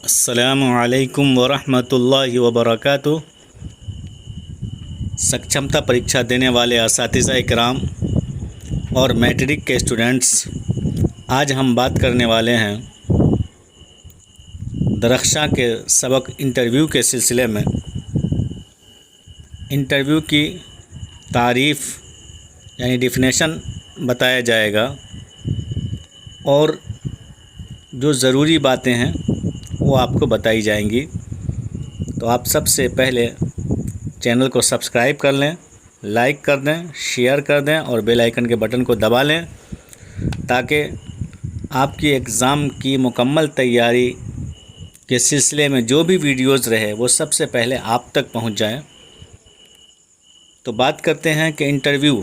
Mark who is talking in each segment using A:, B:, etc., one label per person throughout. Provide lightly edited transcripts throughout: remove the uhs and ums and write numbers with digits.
A: السلام علیکم ورحمۃ اللہ وبرکاتہ۔ سکچھمتا پریکشا دینے والے اساتذہ اکرام اور میٹرک کے اسٹوڈنٹس، آج ہم بات کرنے والے ہیں درخشاں کے سبق انٹرویو کے سلسلے میں۔ انٹرویو کی تعریف یعنی ڈیفینیشن بتایا جائے گا، اور جو ضروری باتیں ہیں وہ آپ کو بتائی جائیں گی۔ تو آپ سب سے پہلے چینل کو سبسکرائب کر لیں، لائک کر دیں، شیئر کر دیں اور بیل آئیکن کے بٹن کو دبا لیں، تاکہ آپ کی ایگزام کی مکمل تیاری کے سلسلے میں جو بھی ویڈیوز رہے وہ سب سے پہلے آپ تک پہنچ جائیں۔ تو بات کرتے ہیں کہ انٹرویو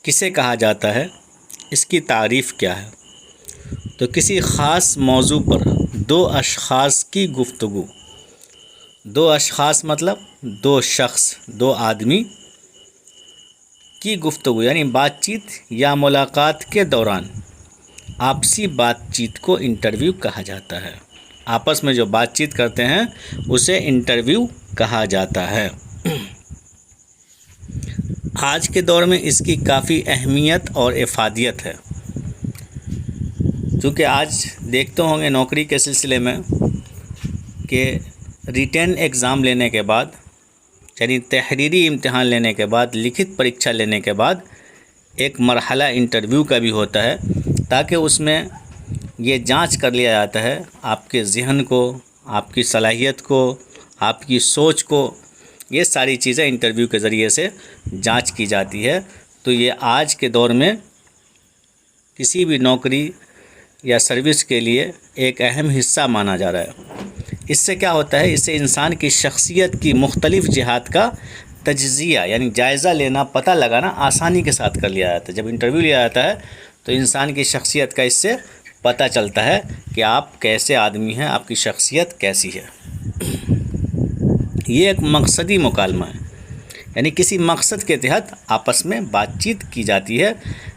A: کسے کہا جاتا ہے، اس کی تعریف کیا ہے۔ تو کسی خاص موضوع پر دو اشخاص کی گفتگو، دو اشخاص مطلب دو شخص، دو آدمی کی گفتگو یعنی بات چیت یا ملاقات کے دوران آپسی بات چیت کو انٹرویو کہا جاتا ہے۔ آپس میں جو بات چیت کرتے ہیں اسے انٹرویو کہا جاتا ہے۔ آج کے دور میں اس کی کافی اہمیت اور افادیت ہے، کیونکہ آج دیکھتے ہوں گے نوکری کے سلسلے میں کہ ریٹن ایگزام لینے کے بعد یعنی تحریری امتحان لینے کے بعد، لکھت پریکشا لینے کے بعد ایک مرحلہ انٹرویو کا بھی ہوتا ہے، تاکہ اس میں یہ جانچ کر لیا جاتا ہے آپ کے ذہن کو، آپ کی صلاحیت کو، آپ کی سوچ کو۔ یہ ساری چیزیں انٹرویو کے ذریعے سے جانچ کی جاتی ہے۔ تو یہ آج کے دور میں کسی بھی نوکری یا سروس کے لیے ایک اہم حصہ مانا جا رہا ہے۔ اس سے کیا ہوتا ہے، اس سے انسان کی شخصیت کی مختلف جہات کا تجزیہ یعنی جائزہ لینا، پتہ لگانا آسانی کے ساتھ کر لیا جاتا ہے۔ جب انٹرویو لیا جاتا ہے تو انسان کی شخصیت کا اس سے پتہ چلتا ہے کہ آپ کیسے آدمی ہیں، آپ کی شخصیت کیسی ہے۔ یہ ایک مقصدی مکالمہ ہے، یعنی کسی مقصد کے تحت آپس میں بات چیت کی جاتی ہے،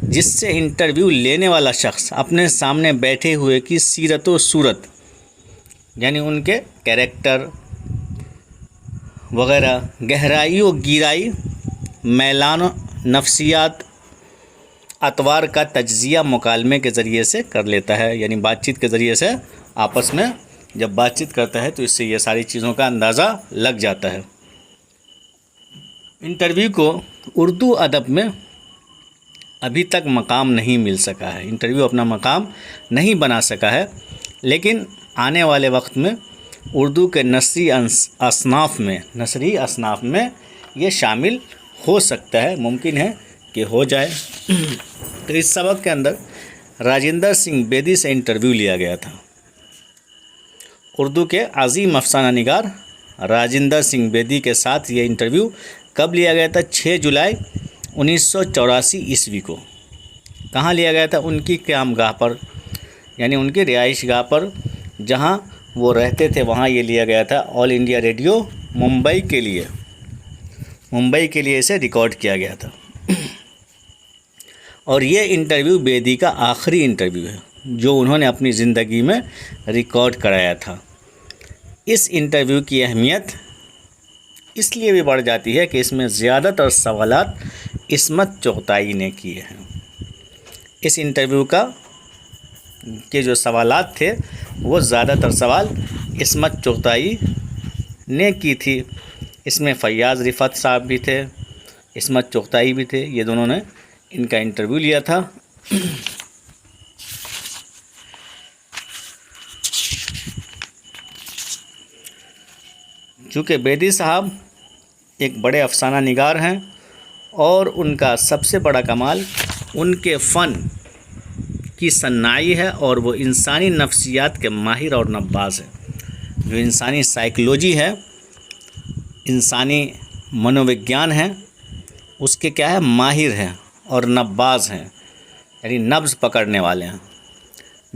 A: جس سے انٹرویو لینے والا شخص اپنے سامنے بیٹھے ہوئے کی سیرت و صورت یعنی ان کے کیریکٹر وغیرہ، گہرائی و گیرائی، میلان و نفسیات، اطوار کا تجزیہ مکالمے کے ذریعے سے کر لیتا ہے، یعنی بات چیت کے ذریعے سے آپس میں جب بات چیت کرتا ہے تو اس سے یہ ساری چیزوں کا اندازہ لگ جاتا ہے۔ انٹرویو کو اردو ادب میں ابھی تک مقام نہیں مل سکا ہے، انٹرویو اپنا مقام نہیں بنا سکا ہے، لیکن آنے والے وقت میں اردو کے نثری اصناف میں یہ شامل ہو سکتا ہے، ممکن ہے کہ ہو جائے۔ تو اس سبق کے اندر راجندر سنگھ بیدی سے انٹرویو لیا گیا تھا۔ اردو کے عظیم افسانہ نگار راجندر سنگھ بیدی کے ساتھ یہ انٹرویو کب لیا گیا تھا؟ 6 جولائی 1984 عیسوی کو۔ کہاں لیا گیا تھا؟ ان کی قیام گاہ پر، یعنی ان کی رہائش گاہ پر جہاں وہ رہتے تھے، وہاں یہ لیا گیا تھا۔ آل انڈیا ریڈیو ممبئی کے لیے اسے ریکارڈ کیا گیا تھا۔ اور یہ انٹرویو بیدی کا آخری انٹرویو ہے جو انہوں نے اپنی زندگی میں ریکارڈ کرایا تھا۔ اس انٹرویو کی اہمیت اس لیے بھی بڑھ جاتی ہے کہ اس میں زیادہ تر سوالات عصمت چغتائی نے کیے ہیں۔ اس انٹرویو کے جو سوالات تھے وہ زیادہ تر سوال عصمت چغتائی نے کی تھی۔ اس میں فیاض رفعت صاحب بھی تھے، عصمت چغتائی بھی تھے، یہ دونوں نے ان کا انٹرویو لیا تھا۔ چونکہ بیدی صاحب ایک بڑے افسانہ نگار ہیں، اور ان کا سب سے بڑا کمال ان کے فن کی صناعی ہے، اور وہ انسانی نفسیات کے ماہر اور نباز ہیں۔ جو انسانی سائیکلوجی ہے، انسانی منووگیان ہے، اس کے کیا ہے، ماہر ہیں اور نباز ہیں، یعنی نبض پکڑنے والے ہیں۔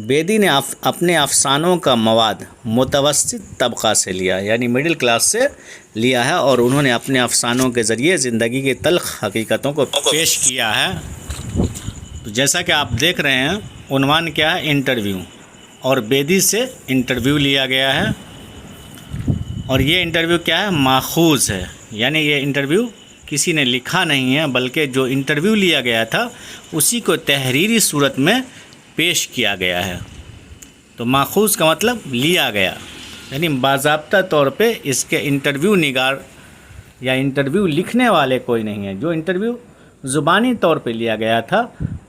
A: بیدی نے اپنے افسانوں کا مواد متوسط طبقہ سے لیا، یعنی مڈل کلاس سے لیا ہے، اور انہوں نے اپنے افسانوں کے ذریعے زندگی کی تلخ حقیقتوں کو پیش کیا ہے۔ تو جیسا کہ آپ دیکھ رہے ہیں، عنوان کیا ہے، انٹرویو۔ اور بیدی سے انٹرویو لیا گیا ہے، اور یہ انٹرویو کیا ہے؟ ماخوذ ہے، یعنی یہ انٹرویو کسی نے لکھا نہیں ہے، بلکہ جو انٹرویو لیا گیا تھا اسی کو تحریری صورت میں پیش کیا گیا ہے۔ تو ماخوذ کا مطلب لیا گیا، یعنی باضابطہ طور پہ اس کے انٹرویو نگار یا انٹرویو لکھنے والے کوئی نہیں ہے، جو انٹرویو زبانی طور پہ لیا گیا تھا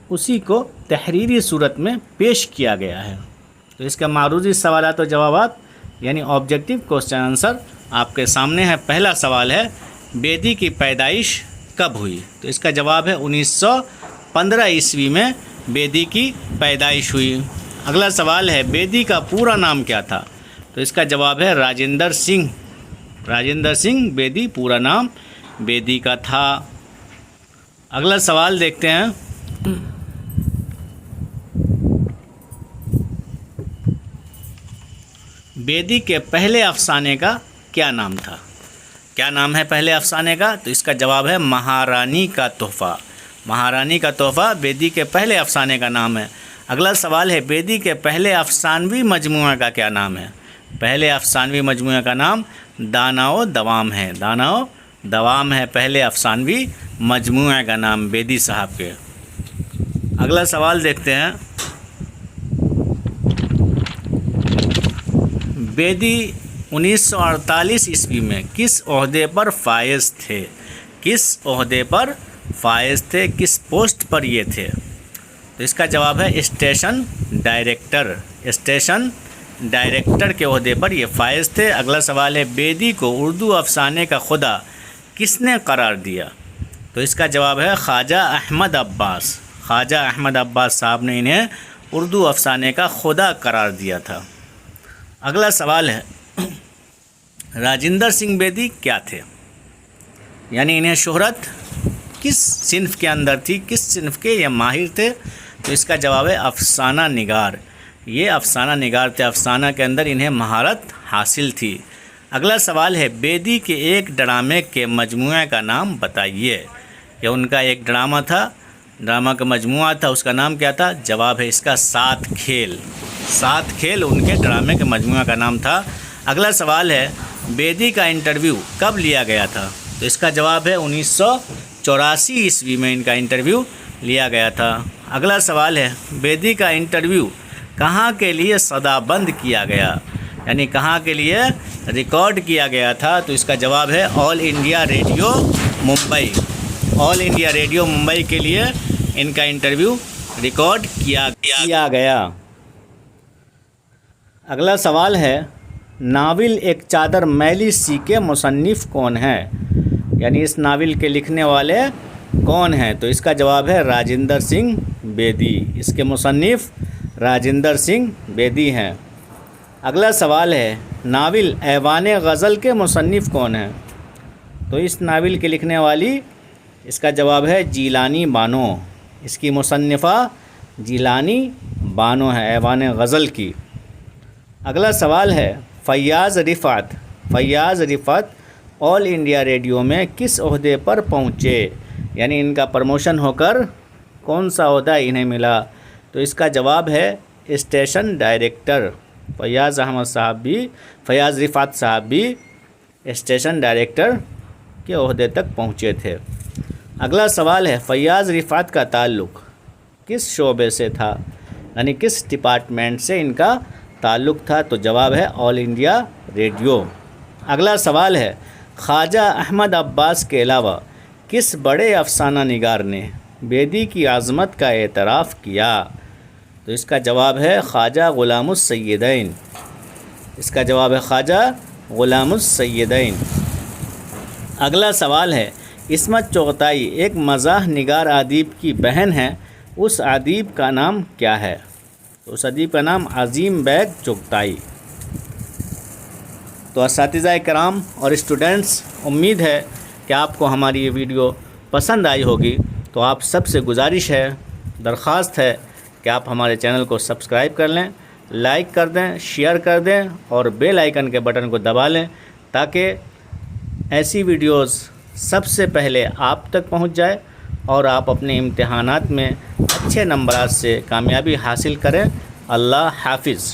A: اسی کو تحریری صورت میں پیش کیا گیا ہے۔ تو اس کا معروضی سوالات و جوابات یعنی آبجیکٹیو کوسچن آنسر آپ کے سامنے ہے۔ پہلا سوال ہے بیدی کی پیدائش کب ہوئی؟ تو اس کا جواب ہے 1915 عیسوی میں بیدی کی پیدائش ہوئی۔ اگلا سوال ہے بیدی کا پورا نام کیا تھا؟ تو اس کا جواب ہے راجندر سنگھ۔ راجندر سنگھ بیدی پورا نام بیدی کا تھا۔ اگلا سوال دیکھتے ہیں، بیدی کے پہلے افسانے کا کیا نام تھا؟ کیا نام ہے پہلے افسانے کا؟ تو اس کا جواب ہے مہارانی کا تحفہ۔ مہارانی کا تحفہ بیدی کے پہلے افسانے کا نام ہے۔ اگلا سوال ہے بیدی کے پہلے افسانوی مجموعہ کا کیا نام ہے؟ پہلے افسانوی مجموعہ کا نام دانا و دوام ہے۔ دانا و دوام ہے پہلے افسانوی مجموعہ کا نام بیدی صاحب کے۔ اگلا سوال دیکھتے ہیں، بیدی 1948 عیسوی میں کس عہدے پر فائز تھے؟ کس عہدے پر فائز تھے؟ کس پوسٹ پر یہ تھے؟ تو اس کا جواب ہے اسٹیشن ڈائریکٹر۔ اسٹیشن ڈائریکٹر کے عہدے پر یہ فائز تھے۔ اگلا سوال ہے بیدی کو اردو افسانے کا خدا کس نے قرار دیا؟ تو اس کا جواب ہے خواجہ احمد عباس۔ خواجہ احمد عباس صاحب نے انہیں اردو افسانے کا خدا قرار دیا تھا۔ اگلا سوال ہے راجندر سنگھ بیدی کیا تھے؟ یعنی انہیں شہرت کس صنف کے اندر تھی؟ کس صنف کے یہ ماہر تھے؟ تو اس کا جواب ہے افسانہ نگار۔ یہ افسانہ نگار تھے، افسانہ کے اندر انہیں مہارت حاصل تھی۔ اگلا سوال ہے بیدی کے ایک ڈرامے کے مجموعہ کا نام بتائیے۔ یہ ان کا ایک ڈرامہ تھا، ڈرامہ کا مجموعہ تھا، اس کا نام کیا تھا؟ جواب ہے اس کا 7 کھیل۔ 7 کھیل ان کے ڈرامے کے مجموعہ کا نام تھا۔ اگلا سوال ہے بیدی کا انٹرویو کب لیا گیا تھا؟ تو اس کا جواب ہے 1984 عیسوی میں ان کا انٹرویو لیا گیا تھا۔ اگلا سوال ہے بیدی کا انٹرویو کہاں کے لیے صدا بند کیا گیا؟ یعنی کہاں کے لیے ریکارڈ کیا گیا تھا؟ تو اس کا جواب ہے آل انڈیا ریڈیو ممبئی۔ آل انڈیا ریڈیو ممبئی کے لیے ان کا انٹرویو ریکارڈ کیا گیا۔ اگلا سوال ہے ناول ایک چادر میلی سی کے مصنف کون ہیں؟ یعنی اس ناول کے لکھنے والے کون ہیں؟ تو اس کا جواب ہے راجندر سنگھ بیدی۔ اس کے مصنف راجندر سنگھ بیدی ہیں۔ اگلا سوال ہے ناول ایوان غزل کے مصنف کون ہیں؟ تو اس ناول کے لکھنے والی، اس کا جواب ہے جیلانی بانو۔ اس کی مصنفہ جیلانی بانو ہے ایوان غزل کی۔ اگلا سوال ہے فیاض رفعت۔ فیاض رفعت آل انڈیا ریڈیو میں کس عہدے پر پہنچے؟ یعنی ان کا پروموشن ہو کر کون سا عہدہ انہیں ملا؟ تو اس کا جواب ہے اسٹیشن ڈائریکٹر۔ فیاض رفعت صاحب بھی اسٹیشن ڈائریکٹر کے عہدے تک پہنچے تھے۔ اگلا سوال ہے فیاض رفعت کا تعلق کس شعبے سے تھا؟ یعنی کس ڈپارٹمنٹ سے ان کا تعلق تھا؟ تو جواب ہے آل انڈیا ریڈیو۔ اگلا سوال ہے خواجہ احمد عباس کے علاوہ کس بڑے افسانہ نگار نے بیدی کی عظمت کا اعتراف کیا؟ تو اس کا جواب ہے خواجہ غلام السیدین۔ اس کا جواب ہے خواجہ غلام السیدین۔ اگلا سوال ہے عصمت چغتائی ایک مزاح نگار ادیب کی بہن ہے، اس ادیب کا نام کیا ہے؟ تو اس ادیب کا نام عظیم بیگ چغتائی۔ تو اساتذہ کرام اور اسٹوڈنٹس، امید ہے کہ آپ کو ہماری یہ ویڈیو پسند آئی ہوگی۔ تو آپ سب سے گزارش ہے، درخواست ہے کہ آپ ہمارے چینل کو سبسکرائب کر لیں، لائک کر دیں، شیئر کر دیں اور بیل آئیکن کے بٹن کو دبا لیں تاکہ ایسی ویڈیوز سب سے پہلے آپ تک پہنچ جائے اور آپ اپنے امتحانات میں اچھے نمبرات سے کامیابی حاصل کریں۔ اللہ حافظ۔